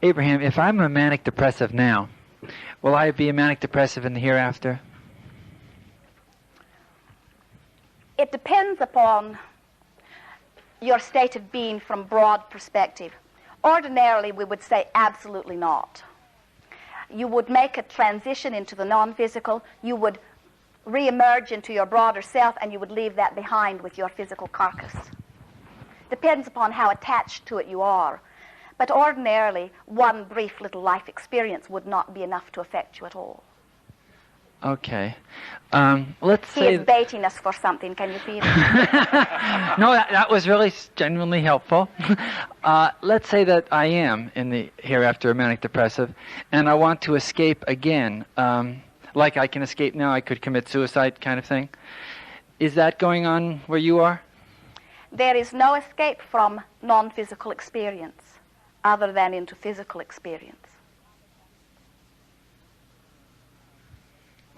Abraham, if I'm a manic depressive now, will I be a manic depressive in the hereafter? It depends upon your state of being from broad perspective. Ordinarily, we would say absolutely not. You would make a transition into the non-physical, you would re-emerge into your broader self, and you would leave that behind with your physical carcass. Depends upon how attached to it you are. But ordinarily, one brief little life experience would not be enough to affect you at all. Okay. Let's say... He is baiting us for something. Can you feel it? No, that was really genuinely helpful. Let's say that I am in the hereafter a manic depressive, and I want to escape again. Like I can escape now, I could commit suicide kind of thing. Is that going on where you are? There is no escape from non-physical experience other than into physical experience.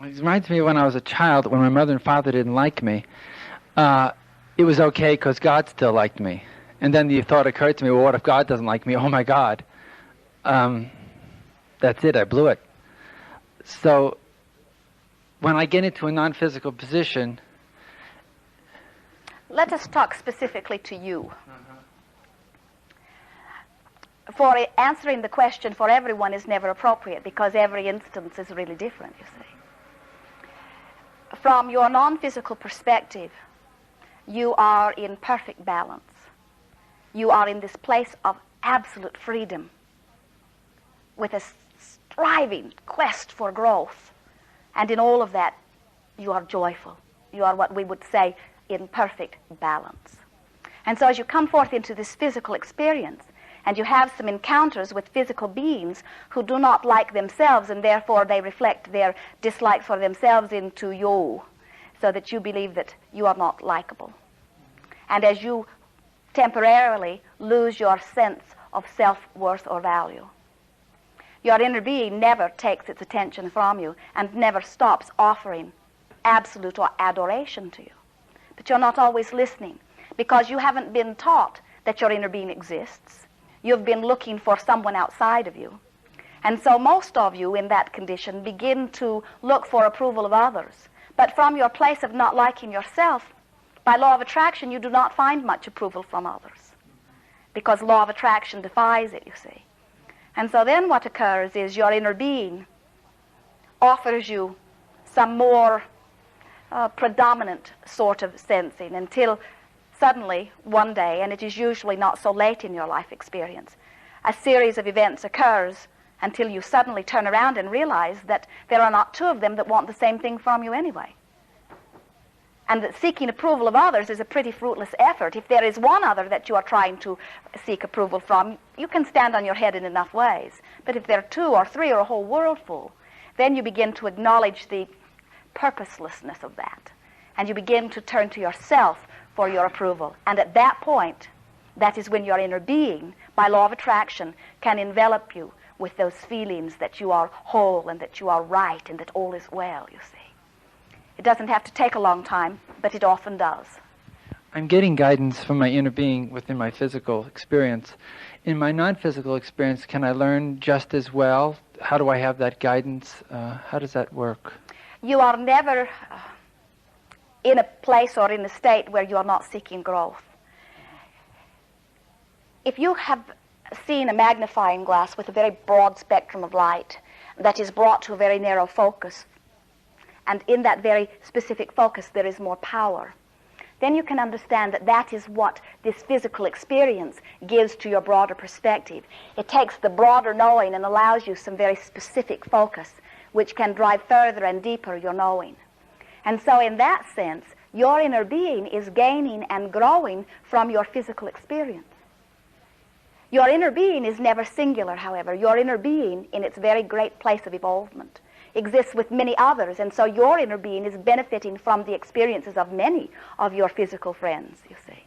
It reminds me of when I was a child, when my mother and father didn't like me. It was okay because God still liked me. And then the thought occurred to me, well, what if God doesn't like me? Oh, my God. That's it. I blew it. So when I get into a non-physical position... Let us talk specifically to you. For answering the question for everyone is never appropriate because every instance is really different, you see. From your non-physical perspective, you are in perfect balance. You are in this place of absolute freedom with a striving quest for growth. And in all of that, you are joyful. You are what we would say in perfect balance. And so as you come forth into this physical experience, and you have some encounters with physical beings who do not like themselves, and therefore they reflect their dislike for themselves into you, so that you believe that you are not likable. And as you temporarily lose your sense of self-worth or value, your inner being never takes its attention from you and never stops offering absolute or adoration to you. But you're not always listening because you haven't been taught that your inner being exists. You've been looking for someone outside of you. And so most of you in that condition begin to look for approval of others. But from your place of not liking yourself, by law of attraction, you do not find much approval from others. Because law of attraction defies it, you see. And so then what occurs is your inner being offers you some more predominant sort of sensing until suddenly, one day, and it is usually not so late in your life experience, a series of events occurs until you suddenly turn around and realize that there are not two of them that want the same thing from you anyway. And that seeking approval of others is a pretty fruitless effort. If there is one other that you are trying to seek approval from, you can stand on your head in enough ways. But if there are two or three or a whole world full, then you begin to acknowledge the purposelessness of that. And you begin to turn to yourself for your approval. And at that point, that is when your inner being, by law of attraction, can envelop you with those feelings that you are whole and that you are right and that all is well, you see. It doesn't have to take a long time, but it often does. I'm getting guidance from my inner being within my physical experience. In my non-physical experience, can I learn just as well? How do I have that guidance? How does that work? You are never in a place or in a state where you are not seeking growth. If you have seen a magnifying glass with a very broad spectrum of light that is brought to a very narrow focus, and in that very specific focus there is more power, then you can understand that that is what this physical experience gives to your broader perspective. It takes the broader knowing and allows you some very specific focus which can drive further and deeper your knowing. And so in that sense, your inner being is gaining and growing from your physical experience. Your inner being is never singular, however. Your inner being, in its very great place of evolvement, exists with many others, and so your inner being is benefiting from the experiences of many of your physical friends, you see.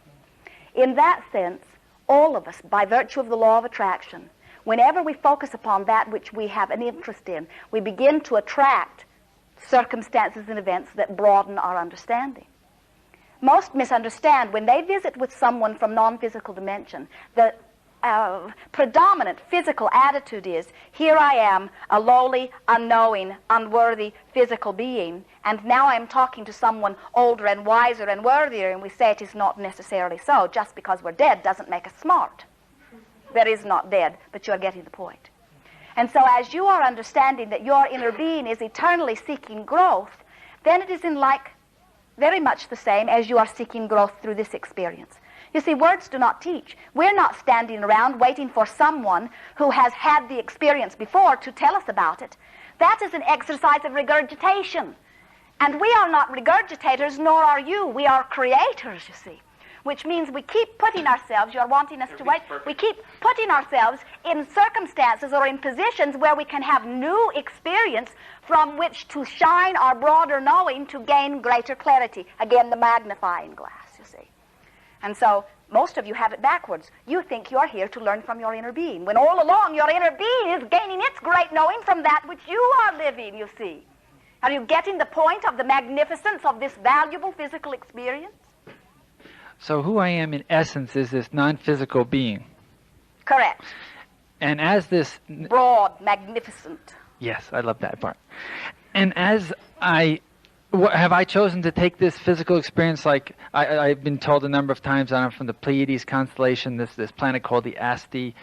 In that sense, all of us, by virtue of the law of attraction, whenever we focus upon that which we have an interest in, we begin to attract circumstances and events that broaden our understanding. Most misunderstand when they visit with someone from non-physical dimension, the predominant physical attitude is, here I am, a lowly, unknowing, unworthy physical being, and now I'm talking to someone older and wiser and worthier, and we say it is not necessarily so. Just because we're dead doesn't make us smart. There is not dead, but you're getting the point. And so as you are understanding that your inner being is eternally seeking growth, then it is in like very much the same as you are seeking growth through this experience. You see, words do not teach. We're not standing around waiting for someone who has had the experience before to tell us about it. That is an exercise of regurgitation. And we are not regurgitators, nor are you. We are creators, you see. Which means we keep putting ourselves, you're wanting us to wait, we keep putting ourselves in circumstances or in positions where we can have new experience from which to shine our broader knowing to gain greater clarity. Again, the magnifying glass, you see. And so most of you have it backwards. You think you're here to learn from your inner being, when all along your inner being is gaining its great knowing from that which you are living, you see. Are you getting the point of the magnificence of this valuable physical experience? So who I am in essence is this non-physical being. Correct. And as this... broad, magnificent. Yes, I love that part. And as have I chosen to take this physical experience, like I've been told a number of times, I'm from the Pleiades constellation, this planet called the Asti.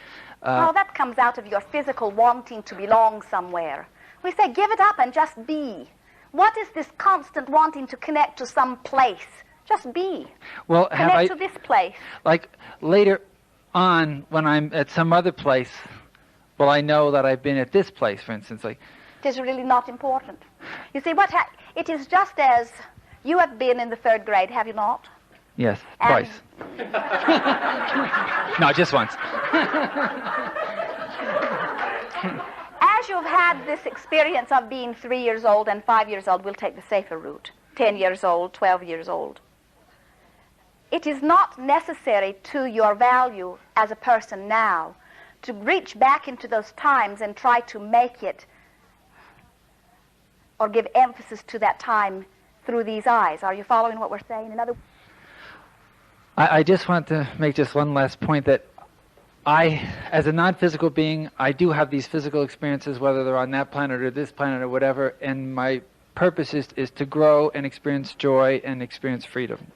Well, that comes out of your physical wanting to belong somewhere. We say, give it up and just be. What is this constant wanting to connect to some place? Just be. Well, connect to this place. Like later on, when I'm at some other place, well, I know that I've been at this place, for instance. Like, it is really not important. You see, it is just as you have been in the 3rd grade, have you not? Yes, twice. No, just once. As you've had this experience of being 3 years old and 5 years old, we'll take the safer route. 10 years old, 12 years old. It is not necessary to your value as a person now to reach back into those times and try to make it or give emphasis to that time through these eyes. Are you following what we're saying? I just want to make just one last point that I, as a non-physical being, I do have these physical experiences, whether they're on that planet or this planet or whatever, and my purpose is to grow and experience joy and experience freedom.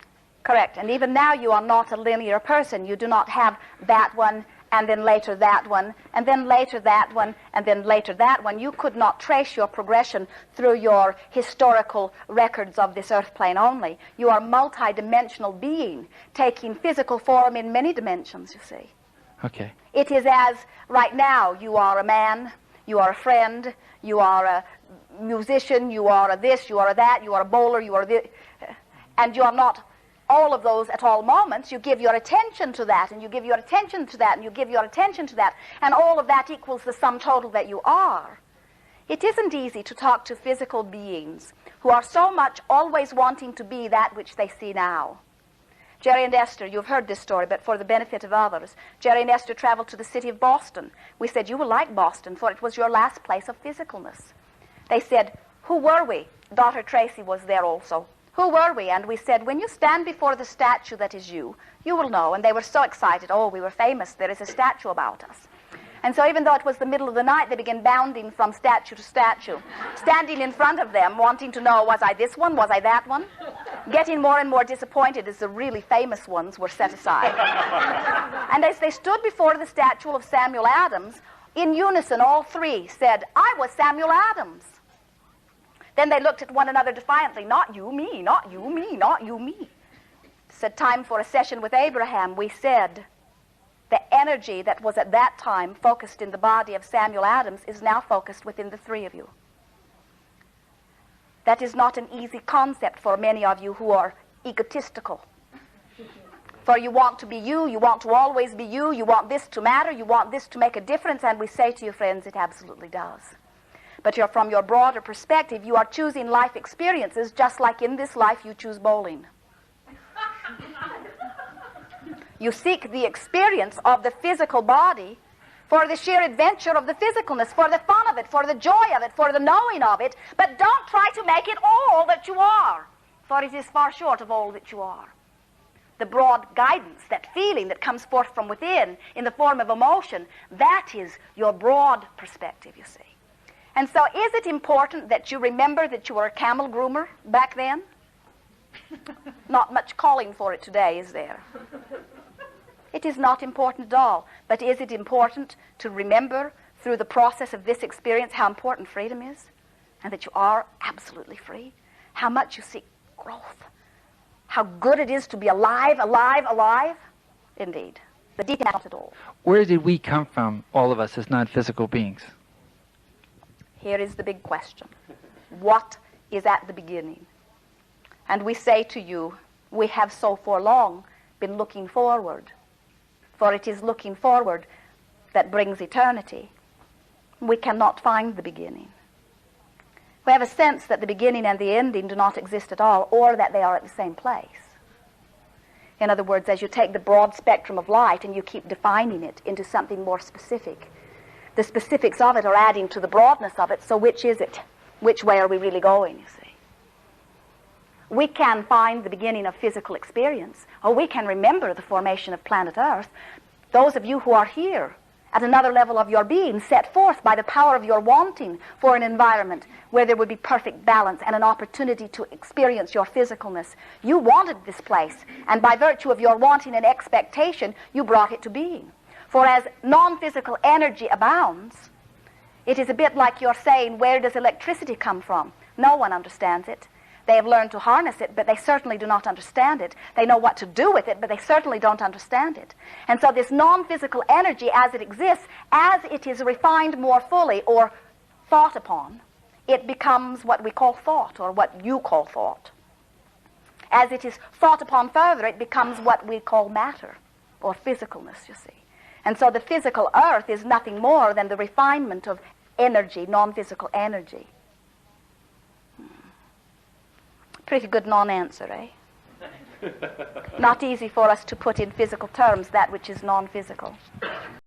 Correct. And even now you are not a linear person. You do not have that one, and then later that one, and then later that one, and then later that one. You could not trace your progression through your historical records of this earth plane only. You are a multi-dimensional being, taking physical form in many dimensions, you see. Okay. It is as, right now, you are a man, you are a friend, you are a musician, you are a this, you are a that, you are a bowler, you are this, and you are not all of those at all moments. You give your attention to that, and you give your attention to that, and you give your attention to that, and all of that equals the sum total that you are. It isn't easy to talk to physical beings who are so much always wanting to be that which they see now. Jerry and Esther, you've heard this story, but for the benefit of others, Jerry and Esther traveled to the city of Boston. We said, you will like Boston, for it was your last place of physicalness. They said, who were we? Daughter Tracy was there also. Who were we? And we said, when you stand before the statue that is you, you will know. And they were so excited. Oh, we were famous. There is a statue about us. And so even though it was the middle of the night, they began bounding from statue to statue, standing in front of them, wanting to know, was I this one? Was I that one? Getting more and more disappointed as the really famous ones were set aside. And as they stood before the statue of Samuel Adams, in unison, all three said, I was Samuel Adams. Then they looked at one another defiantly, not you, me, not you, me, not you, me. Said, time for a session with Abraham. We said, the energy that was at that time focused in the body of Samuel Adams is now focused within the three of you. That is not an easy concept for many of you who are egotistical. For you want to be you want to always be you want this to matter, you want this to make a difference, and we say to you, friends, it absolutely does. But from your broader perspective, you are choosing life experiences just like in this life you choose bowling. You seek the experience of the physical body for the sheer adventure of the physicalness, for the fun of it, for the joy of it, for the knowing of it, but don't try to make it all that you are, for it is far short of all that you are. the broad guidance, that feeling that comes forth from within in the form of emotion, that is your broad perspective, you see. And so is it important that you remember that you were a camel groomer back then? Not much calling for it today, is there? It is not important at all. But is it important to remember through the process of this experience how important freedom is? And that you are absolutely free? How much you seek growth? How good it is to be alive, alive, alive? Indeed. The deep not at all. Where did we come from, all of us, as non-physical beings? Here is the big question. What is at the beginning? And we say to you, we have so for long been looking forward, for it is looking forward that brings eternity. We cannot find the beginning. We have a sense that the beginning and the ending do not exist at all, or that they are at the same place. In other words, as you take the broad spectrum of light and you keep defining it into something more specific, the specifics of it are adding to the broadness of it, so which is it? Which way are we really going, you see? We can find the beginning of physical experience, or we can remember the formation of planet Earth. Those of you who are here at another level of your being, set forth by the power of your wanting for an environment where there would be perfect balance and an opportunity to experience your physicalness. You wanted this place, and by virtue of your wanting and expectation, you brought it to being. For as non-physical energy abounds, it is a bit like you're saying, where does electricity come from? No one understands it. They have learned to harness it, but they certainly do not understand it. They know what to do with it, but they certainly don't understand it. And so this non-physical energy, as it exists, as it is refined more fully or thought upon, it becomes what we call thought, or what you call thought. As it is thought upon further, it becomes what we call matter, or physicalness, you see. And so the physical earth is nothing more than the refinement of energy, non-physical energy. Pretty good non-answer, eh? Not easy for us to put in physical terms that which is non-physical.